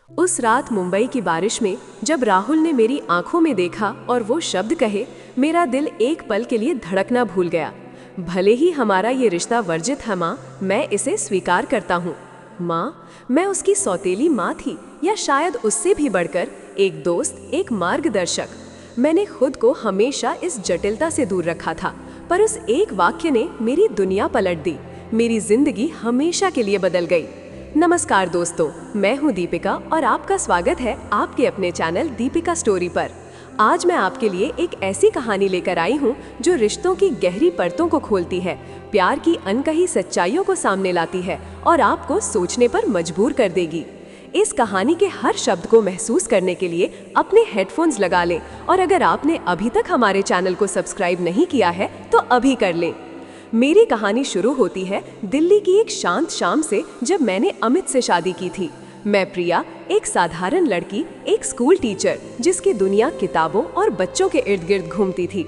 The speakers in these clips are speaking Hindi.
उस रात मुंबई की बारिश में जब राहुल ने मेरी आंखों में देखा और वो शब्द कहे, मेरा दिल एक पल के लिए धड़कना भूल गया। भले ही हमारा ये रिश्ता वर्जित है माँ, मैं इसे स्वीकार करता हूँ। माँ, मैं उसकी सौतेली माँ थी, या शायद उससे भी बढ़कर एक दोस्त, एक मार्गदर्शक। मैंने खुद को हमेशा इस जटिलता से दूर रखा था, पर उस एक वाक्य ने मेरी दुनिया पलट दी। मेरी जिंदगी हमेशा के लिए बदल गई। नमस्कार दोस्तों, मैं हूं दीपिका और आपका स्वागत है आपके अपने चैनल दीपिका स्टोरी पर। आज मैं आपके लिए एक ऐसी कहानी लेकर आई हूं जो रिश्तों की गहरी परतों को खोलती है, प्यार की अनकही सच्चाइयों को सामने लाती है और आपको सोचने पर मजबूर कर देगी। इस कहानी के हर शब्द को महसूस करने के लिए अपने हेडफोन्स लगा लें और अगर आपने अभी तक हमारे चैनल को सब्सक्राइब नहीं किया है तो अभी कर लें। मेरी कहानी शुरू होती है दिल्ली की एक शांत शाम से, जब मैंने अमित से शादी की थी। मैं प्रिया, एक साधारण लड़की, एक स्कूल टीचर जिसकी दुनिया किताबों और बच्चों के इर्द गिर्द घूमती थी।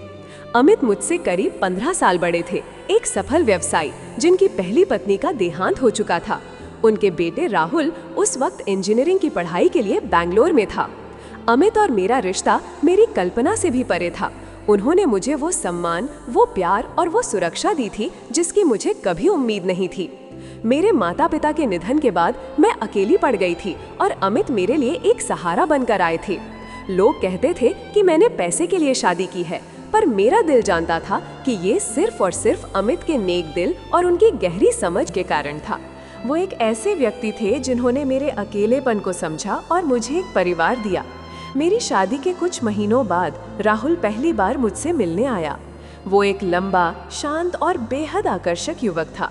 अमित मुझसे करीब 15 साल बड़े थे, एक सफल व्यवसायी जिनकी पहली पत्नी का देहांत हो चुका था। उनके बेटे राहुल उस वक्त इंजीनियरिंग की पढ़ाई के लिए बैंगलोर में था। अमित और मेरा रिश्ता मेरी कल्पना से भी परे था। उन्होंने मुझे वो सम्मान, वो प्यार और वो सुरक्षा दी थी जिसकी मुझे कभी उम्मीद नहीं थी। मेरे माता पिता के निधन के बाद मैं अकेली पड़ गई थी और अमित मेरे लिए एक सहारा बनकर आए थे। लोग कहते थे कि मैंने पैसे के लिए शादी की है, पर मेरा दिल जानता था कि ये सिर्फ और सिर्फ अमित के नेक दिल और उनकी गहरी समझ के कारण था। वो एक ऐसे व्यक्ति थे जिन्होंने मेरे अकेलेपन को समझा और मुझे एक परिवार दिया। मेरी शादी के कुछ महीनों बाद राहुल पहली बार मुझसे मिलने आया। वो एक लंबा, शांत और बेहद आकर्षक युवक था।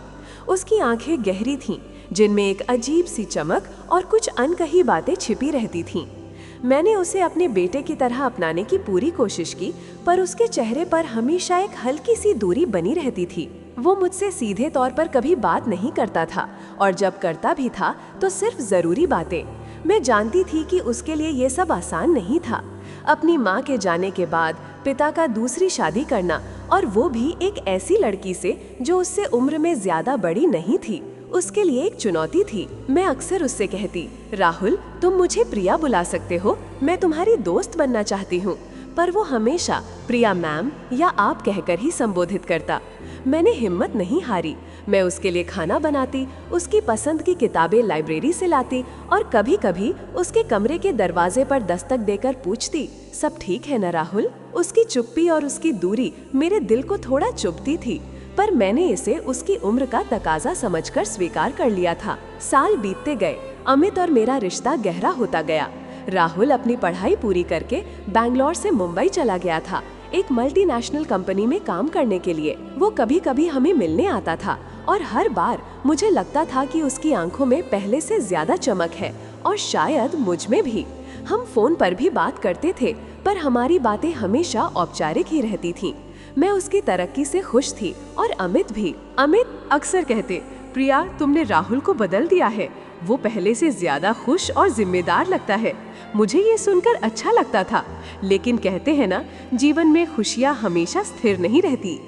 उसकी आंखें गहरी थीं, जिनमें एक अजीब सी चमक और कुछ अनकही बातें छिपी रहती थीं। मैंने उसे अपने बेटे की तरह अपनाने की पूरी कोशिश की, पर उसके चेहरे पर हमेशा एक हल्की सी दूरी बनी रहती थी। वो मुझसे सीधे तौर पर कभी बात नहीं करता था और जब करता भी था तो सिर्फ जरूरी बातें। मैं जानती थी कि उसके लिए ये सब आसान नहीं था। अपनी माँ के जाने के बाद पिता का दूसरी शादी करना, और वो भी एक ऐसी लड़की से जो उससे उम्र में ज्यादा बड़ी नहीं थी, उसके लिए एक चुनौती थी। मैं अक्सर उससे कहती, राहुल, तुम मुझे प्रिया बुला सकते हो, मैं तुम्हारी दोस्त बनना चाहती हूँ। पर वो हमेशा प्रिया मैम या आप कहकर ही संबोधित करता। मैंने हिम्मत नहीं हारी। मैं उसके लिए खाना बनाती, उसकी पसंद की किताबें लाइब्रेरी से लाती और कभी कभी उसके कमरे के दरवाजे पर दस्तक देकर पूछती, सब ठीक है ना राहुल? उसकी चुप्पी और उसकी दूरी मेरे दिल को थोड़ा चुभती थी, पर मैंने इसे उसकी उम्र का तकाजा समझकर स्वीकार कर लिया था। साल बीतते गए, अमित और मेरा रिश्ता गहरा होता गया। राहुल अपनी पढ़ाई पूरी करके बैंगलोर से मुंबई चला गया था, एक मल्टीनेशनल कंपनी में काम करने के लिए। वो कभी कभी हमें मिलने आता था और हर बार मुझे लगता था कि उसकी आंखों में पहले से ज्यादा चमक है और शायद मुझ में भी। हम फोन पर भी बात करते थे, पर हमारी बातें हमेशा औपचारिक ही रहती थीं। मैं उसकी तरक्की से खुश थी और अमित भी। अमित अक्सर कहते, प्रिया, तुमने राहुल को बदल दिया है, वो पहले से ज्यादा खुश और जिम्मेदार लगता है। मुझे ये सुनकर अच्छा लगता था, लेकिन कहते हैं ना, जीवन में खुशियाँ हमेशा स्थिर नहीं रहती।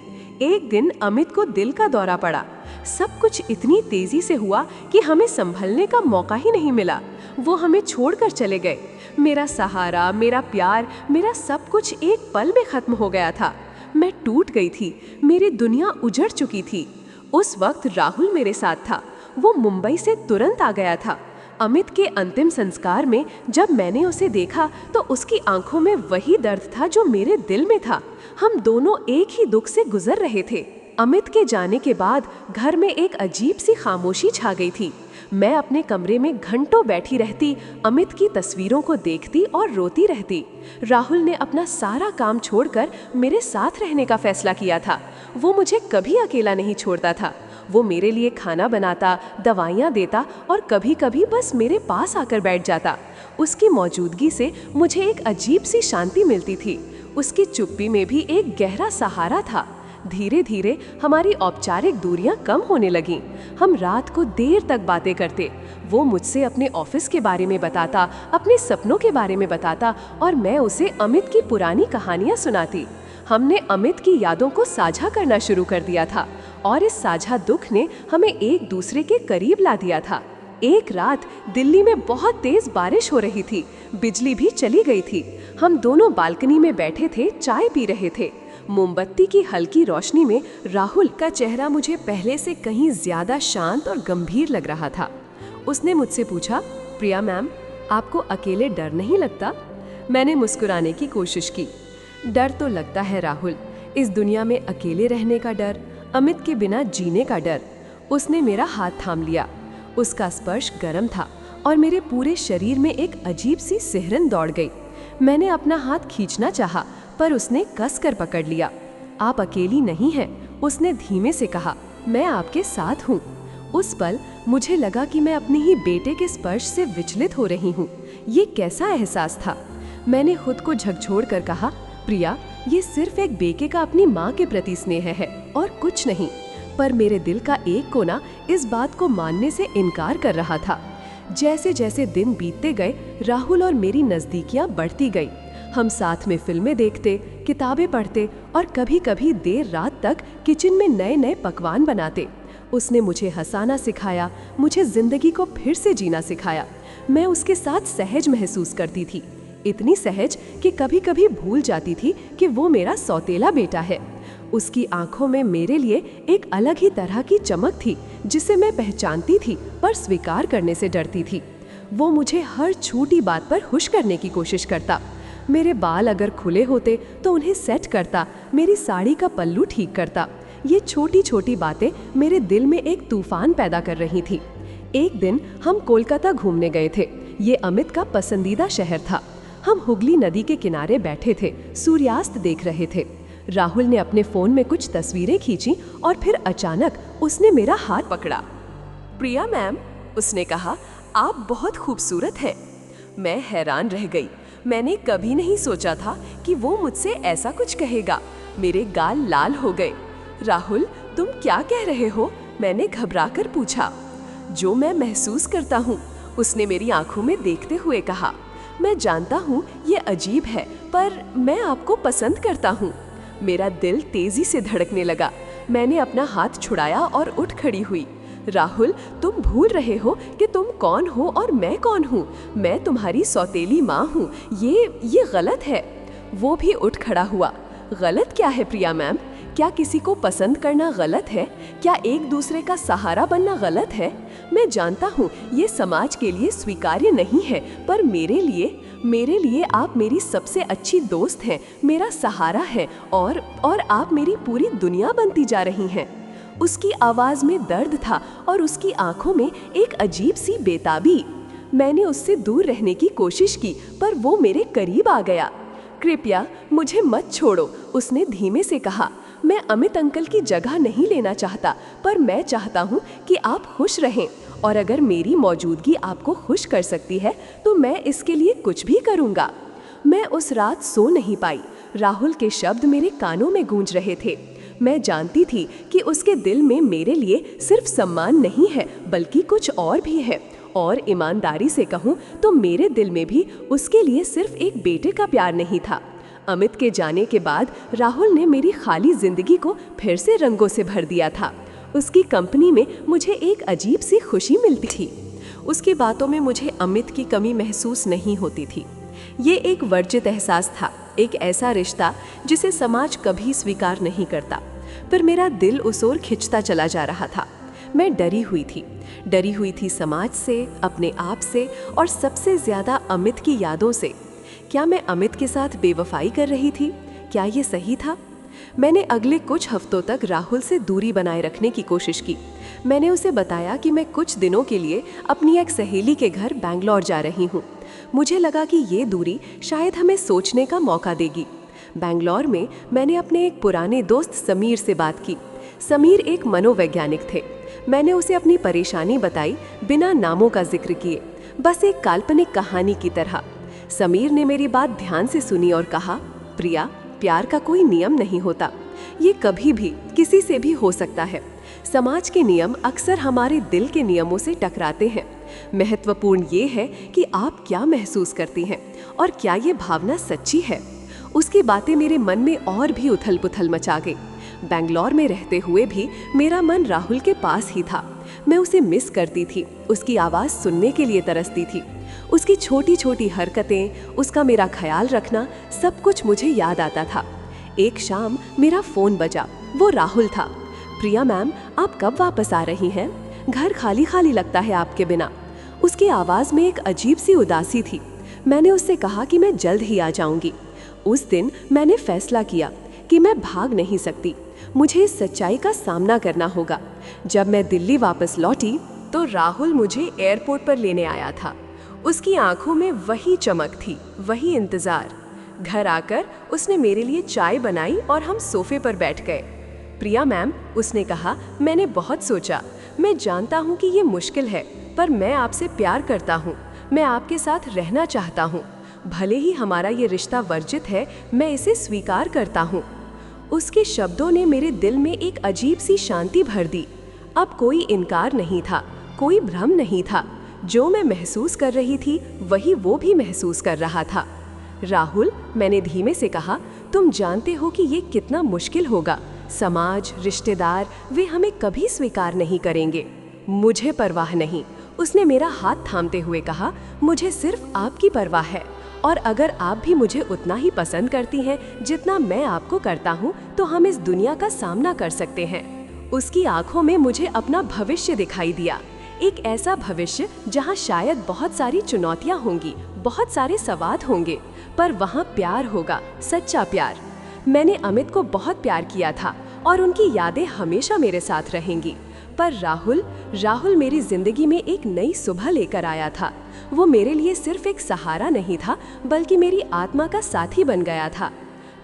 एक दिन अमित को दिल का दौरा पड़ा। सब कुछ इतनी तेजी से हुआ कि हमें संभलने का मौका ही नहीं मिला। वो हमें छोड़कर चले गए। मेरा सहारा, मेरा प्यार, मेरा सब कुछ एक पल में खत्म हो गया था। मैं टूट गई थी, मेरी दुनिया उजड़ चुकी थी। उस वक्त राहुल मेरे साथ था। वो मुंबई से तुरंत आ गया था। अमित के अंतिम संस्कार में जब मैंने उसे देखा तो उसकी आंखों में वही दर्द था जो मेरे दिल में था। हम दोनों एक ही दुख से गुजर रहे थे। अमित के जाने के बाद घर में एक अजीब सी खामोशी छा गई थी। मैं अपने कमरे में घंटों बैठी रहती, अमित की तस्वीरों को देखती और रोती रहती। राहुल ने अपना सारा काम छोड़कर मेरे साथ रहने का फैसला किया था। वो मुझे कभी अकेला नहीं छोड़ता था। वो मेरे लिए खाना बनाता, दवाइयाँ देता और कभी कभी बस मेरे पास आकर बैठ जाता। उसकी मौजूदगी से मुझे एक अजीब सी शांति मिलती थी। उसकी चुप्पी में भी एक गहरा सहारा था। धीरे धीरे हमारी औपचारिक दूरियां कम होने लगीं। हम रात को देर तक बातें करते। वो मुझसे अपने ऑफिस के बारे में बताता, अपने सपनों के बारे में बताता और मैं उसे अमित की पुरानी कहानियां सुनाती। हमने अमित की यादों को साझा करना शुरू कर दिया था और इस साझा दुख ने हमें एक दूसरे के करीब ला दिया था। एक रात दिल्ली में बहुत तेज बारिश हो रही थी, बिजली भी चली गई थी। हम दोनों बालकनी में बैठे थे, चाय पी रहे थे। मोमबत्ती की हल्की रोशनी में राहुल का चेहरा मुझे पहले से कहीं ज्यादा शांत और गंभीर लग रहा था। उसने मुझसे पूछा, प्रिया मैम, आपको अकेले डर नहीं लगता? मैंने मुस्कुराने की कोशिश की। डर तो लगता है राहुल, इस दुनिया में अकेले रहने का डर, अमित के बिना जीने का डर। उसने मेरा हाथ थाम लिया। उसका स्पर्श गर्म था और मेरे पूरे शरीर में एक अजीब सी सिहरन दौड़ गई। मैंने अपना हाथ खींचना चाहा, पर उसने कस कर पकड़ लिया। आप अकेली नहीं हैं, उसने धीमे से कहा, मैं आपके साथ हूँ। उस पल मुझे लगा कि मैं अपने ही बेटे के स्पर्श से विचलित हो रही हूँ। ये कैसा एहसास था? मैंने खुद को झकझोर कर कहा, प्रिया, ये सिर्फ एक बेटे का अपनी माँ के प्रति स्नेह है और कुछ नहीं। पर मेरे दिल का एक कोना इस बात को मानने से इनकार कर रहा था। जैसे जैसे दिन बीतते गए, राहुल और मेरी नजदीकियां बढ़ती गई। हम साथ में फिल्में देखते, किताबें पढ़ते और कभी कभी देर रात तक किचन में नए नए पकवान बनाते। उसने मुझे हंसाना सिखाया, मुझे जिंदगी को फिर से जीना सिखाया। मैं उसके साथ सहज महसूस करती थी, इतनी सहज कि कभी कभी भूल जाती थी कि वो मेरा सौतेला बेटा है। उसकी आंखों में मेरे लिए एक अलग ही तरह की चमक थी, जिसे मैं पहचानती थी पर स्वीकार करने से डरती थी। वो मुझे हर छोटी बात पर खुश करने की कोशिश करता। मेरे बाल अगर खुले होते तो उन्हें सेट करता, मेरी साड़ी का पल्लू ठीक करता। ये छोटी छोटी बातें मेरे दिल में एक तूफान पैदा कर रही थी। एक दिन हम कोलकाता घूमने गए थे। ये अमित का पसंदीदा शहर था। हम हुगली नदी के किनारे बैठे थे, सूर्यास्त देख रहे थे। राहुल ने अपने फोन में कुछ तस्वीरें खींची और फिर अचानक उसने मेरा हाथ पकड़ा। प्रिया मैम, उसने कहा, आप बहुत खूबसूरत हैं। मैं हैरान रह गई। मैंने कभी नहीं सोचा था कि वो मुझसे ऐसा कुछ कहेगा। मेरे गाल लाल हो गए। राहुल, तुम क्या कह रहे हो? मैंने घबराकर पूछा। जो मैं महसूस करता हूँ, उसने मेरी आंखों में देखते हुए कहा। मैं जानता हूँ ये अजीब है, पर मैं आपको पसंद करता हूँ। मेरा दिल तेजी से धड़कने लगा। मैंने अपना हाथ छुड़ाया और उठ खड़ी हुई। राहुल, तुम भूल रहे हो कि तुम कौन हो और मैं कौन हूँ। मैं तुम्हारी सौतेली माँ हूँ। ये गलत है। वो भी उठ खड़ा हुआ। गलत क्या है प्रिया मैम? क्या किसी को पसंद करना गलत है? क्या एक दूसरे का सहारा बनना गलत है? मैं जानता हूँ ये समाज के लिए स्वीकार्य नहीं है, पर मेरे लिए आप मेरी सबसे अच्छी दोस्त हैं, मेरा सहारा है और आप मेरी पूरी दुनिया बनती जा रही हैं। उसकी आवाज में दर्द था और उसकी आंखों में एक अजीब सी बेताबी। मैंने उससे दूर रहने की कोशिश की, पर वो मेरे करीब आ गया। कृपया मुझे मत छोड़ो, उसने धीमे से कहा। मैं अमित अंकल की जगह नहीं लेना चाहता, पर मैं चाहता हूँ कि आप खुश रहें, और अगर मेरी मौजूदगी आपको खुश कर सकती है तो मैं इसके लिए कुछ भी करूँगा। मैं उस रात सो नहीं पाई। राहुल के शब्द मेरे कानों में गूंज रहे थे। मैं जानती थी कि उसके दिल में मेरे लिए सिर्फ सम्मान नहीं है, बल्कि कुछ और भी है। और ईमानदारी से कहूँ तो मेरे दिल में भी उसके लिए सिर्फ एक बेटे का प्यार नहीं था। अमित के जाने के बाद राहुल ने मेरी खाली जिंदगी को फिर से रंगों से भर दिया था। उसकी कंपनी में मुझे एक अजीब सी खुशी मिलती थी। उसकी बातों में मुझे अमित की कमी महसूस नहीं होती थी। ये एक वर्जित एहसास था, एक ऐसा रिश्ता जिसे समाज कभी स्वीकार नहीं करता। पर मेरा दिल उस ओर खिंचता चला जा रहा था। मैं डरी हुई थी समाज से, अपने आप से और सबसे ज्यादा अमित की यादों से। क्या मैं अमित के साथ बेवफाई कर रही थी? क्या ये सही था? मैंने अगले कुछ हफ्तों तक राहुल से दूरी बनाए रखने की कोशिश की। मैंने उसे बताया कि मैं कुछ दिनों के लिए अपनी एक सहेली के घर बैंगलोर जा रही हूँ। मुझे लगा कि ये दूरी शायद हमें सोचने का मौका देगी। बैंगलोर में मैंने अपने एक पुराने दोस्त समीर से बात की। समीर एक मनोवैज्ञानिक थे। मैंने उसे अपनी परेशानी बताई, बिना नामों का जिक्र किए, बस एक काल्पनिक कहानी की तरह। समीर ने मेरी बात ध्यान से सुनी और कहा, प्रिया, प्यार का कोई नियम नहीं होता। ये कभी भी किसी से भी हो सकता है। समाज के नियम अक्सर हमारे दिल के नियमों से टकराते हैं। महत्वपूर्ण ये है कि आप क्या महसूस करती हैं और क्या ये भावना सच्ची है। उसकी बातें मेरे मन में और भी उथल पुथल मचा गई। बैंगलोर में रहते हुए भी मेरा मन राहुल के पास ही था। मैं उसे मिस करती थी, उसकी आवाज़ सुनने के लिए तरसती थी। उसकी छोटी छोटी हरकतें, उसका मेरा ख्याल रखना, सब कुछ मुझे याद आता था। एक शाम मेरा फ़ोन बजा, वो राहुल था। प्रिया मैम, आप कब वापस आ रही हैं? घर खाली खाली लगता है आपके बिना। उसकी आवाज़ में एक अजीब सी उदासी थी। मैंने उससे कहा कि मैं जल्द ही आ जाऊंगी। उस दिन मैंने फैसला किया कि मैं भाग नहीं सकती, मुझे इस सच्चाई का सामना करना होगा। जब मैं दिल्ली वापस लौटी तो राहुल मुझे एयरपोर्ट पर लेने आया था। उसकी आंखों में वही चमक थी, वही इंतज़ार। घर आकर उसने मेरे लिए चाय बनाई और हम सोफे पर बैठ गए। प्रिया मैम, उसने कहा, मैंने बहुत सोचा। मैं जानता हूँ कि ये मुश्किल है, पर मैं आपसे प्यार करता हूँ। मैं आपके साथ रहना चाहता हूँ। भले ही हमारा ये रिश्ता वर्जित है, मैं इसे स्वीकार करता हूँ। उसके शब्दों ने मेरे दिल में एक अजीब सी शांति भर दी। अब कोई इनकार नहीं था, कोई भ्रम नहीं था। जो मैं महसूस कर रही थी वही वो भी महसूस कर रहा था। राहुल, मैंने धीमे से कहा, तुम जानते हो कि ये कितना मुश्किल होगा। समाज, रिश्तेदार, वे हमें कभी स्वीकार नहीं करेंगे। मुझे परवाह नहीं, उसने मेरा हाथ थामते हुए कहा, मुझे सिर्फ आपकी परवाह है। और अगर आप भी मुझे उतना ही पसंद करती हैं जितना मैं आपको करता हूँ, तो हम इस दुनिया का सामना कर सकते हैं। उसकी आंखों में मुझे अपना भविष्य दिखाई दिया, एक ऐसा भविष्य जहाँ शायद बहुत सारी चुनौतियाँ होंगी, बहुत सारे सवाल होंगे, पर वहाँ प्यार होगा, सच्चा प्यार। मैंने अमित को बहुत प्यार किया था और उनकी यादें हमेशा मेरे साथ रहेंगी। पर राहुल मेरी जिंदगी में एक नई सुबह लेकर आया था। वो मेरे लिए सिर्फ एक सहारा नहीं था, बल्कि मेरी आत्मा का साथी बन गया था।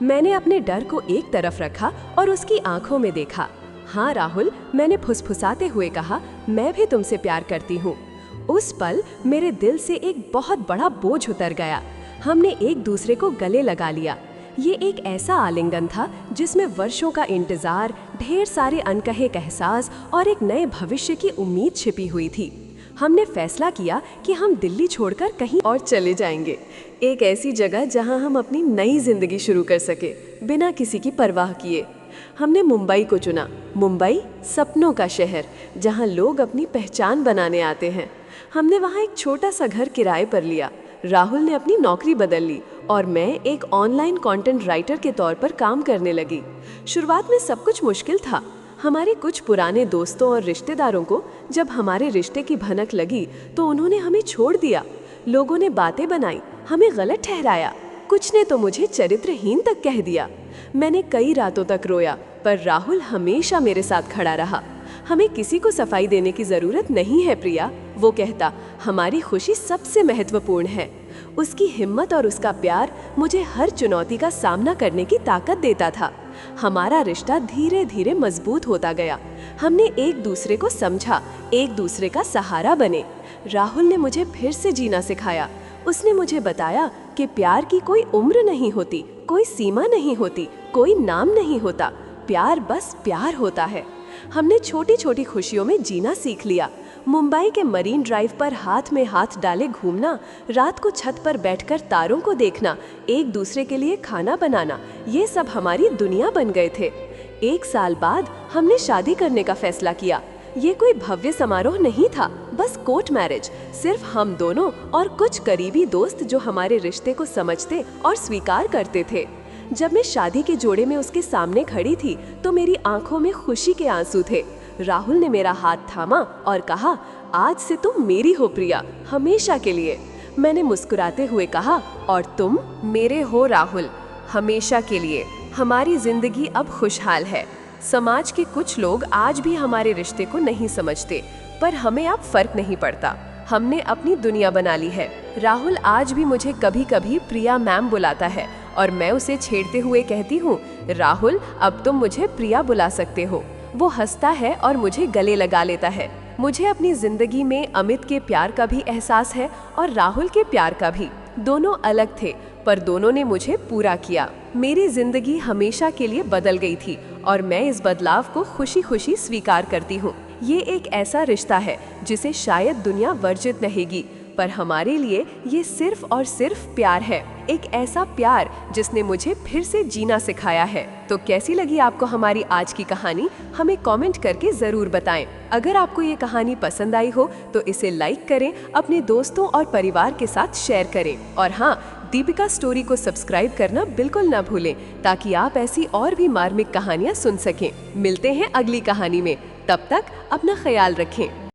मैंने अपने डर को एक तरफ रखा और उसकी आंखों में देखा। हाँ राहुल, मैंने फुसफुसाते हुए कहा, मैं भी तुमसे प्यार करती हूँ। उस पल मेरे दिल से एक बहुत बड़ा बोझ उतर गया। हमने एक दूसरे को गले लगा लिया। ये एक ऐसा आलिंगन था जिसमें वर्षों का इंतजार, ढेर सारे अनकहे एहसास और एक नए भविष्य की उम्मीद छिपी हुई थी। हमने फैसला किया कि हम दिल्ली छोड़कर कहीं और चले जाएंगे, एक ऐसी जगह जहां हम अपनी नई जिंदगी शुरू कर सके, बिना किसी की परवाह किए। हमने मुंबई को चुना। मुंबई, सपनों का शहर, जहां लोग अपनी पहचान बनाने आते हैं। हमने वहां एक छोटा सा घर किराए पर लिया। राहुल ने अपनी नौकरी बदल ली और मैं एक ऑनलाइन कंटेंट राइटर के तौर पर काम करने लगी। शुरुआत में सब कुछ मुश्किल था। हमारे कुछ पुराने दोस्तों और रिश्तेदारों को जब हमारे रिश्ते की भनक लगी तो उन्होंने हमें छोड़ दिया। लोगों ने बातें बनाई, हमें गलत ठहराया, कुछ ने तो मुझे चरित्रहीन तक कह दिया। मैंने कई रातों तक रोया, पर राहुल हमेशा मेरे साथ खड़ा रहा। हमें किसी को सफाई देने की जरूरत नहीं है प्रिया, वो कहता, हमारी खुशी सबसे महत्वपूर्ण है। उसकी हिम्मत और उसका प्यार मुझे हर चुनौती का सामना करने की ताकत देता था। हमारा रिश्ता धीरे धीरे मजबूत होता गया। हमने एक दूसरे को समझा, एक दूसरे का सहारा बने। राहुल ने मुझे फिर से जीना सिखाया। उसने मुझे बताया कि प्यार की कोई उम्र नहीं होती, कोई सीमा नहीं होती, कोई नाम नहीं होता। प्यार बस प्यार होता है। हमने छोटी छोटी खुशियों में जीना सीख लिया। मुंबई के मरीन ड्राइव पर हाथ में हाथ डाले घूमना, रात को छत पर बैठकर तारों को देखना, एक दूसरे के लिए खाना बनाना, ये सब हमारी दुनिया बन गए थे। 1 साल बाद हमने शादी करने का फैसला किया। ये कोई भव्य समारोह नहीं था, बस कोर्ट मैरिज, सिर्फ हम दोनों और कुछ करीबी दोस्त जो हमारे रिश्ते को समझते और स्वीकार करते थे। जब मैं शादी के जोड़े में उसके सामने खड़ी थी तो मेरी आंखों में खुशी के आंसू थे। राहुल ने मेरा हाथ थामा और कहा, आज से तुम मेरी हो प्रिया, हमेशा के लिए। मैंने मुस्कुराते हुए कहा, और तुम मेरे हो राहुल, हमेशा के लिए। हमारी जिंदगी अब खुशहाल है। समाज के कुछ लोग आज भी हमारे रिश्ते को नहीं समझते, पर हमें अब फर्क नहीं पड़ता। हमने अपनी दुनिया बना ली है। राहुल आज भी मुझे कभी कभी प्रिया मैम बुलाता है और मैं उसे छेड़ते हुए कहती हूँ, राहुल अब तुम मुझे प्रिया बुला सकते हो। वो हंसता है और मुझे गले लगा लेता है। मुझे अपनी जिंदगी में अमित के प्यार का भी एहसास है और राहुल के प्यार का भी। दोनों अलग थे, पर दोनों ने मुझे पूरा किया। मेरी जिंदगी हमेशा के लिए बदल गई थी और मैं इस बदलाव को खुशी खुशी स्वीकार करती हूँ। ये एक ऐसा रिश्ता है जिसे शायद दुनिया वर्जित रहेगी, पर हमारे लिए ये सिर्फ और सिर्फ प्यार है, एक ऐसा प्यार जिसने मुझे फिर से जीना सिखाया है। तो कैसी लगी आपको हमारी आज की कहानी, हमें कमेंट करके जरूर बताएं। अगर आपको ये कहानी पसंद आई हो तो इसे लाइक करें, अपने दोस्तों और परिवार के साथ शेयर करें और हाँ, दीपिका स्टोरी को सब्सक्राइब करना बिल्कुल ना भूलें, ताकि आप ऐसी और भी मार्मिक कहानियाँ सुन सकें। मिलते हैं अगली कहानी में, तब तक अपना ख्याल रखें।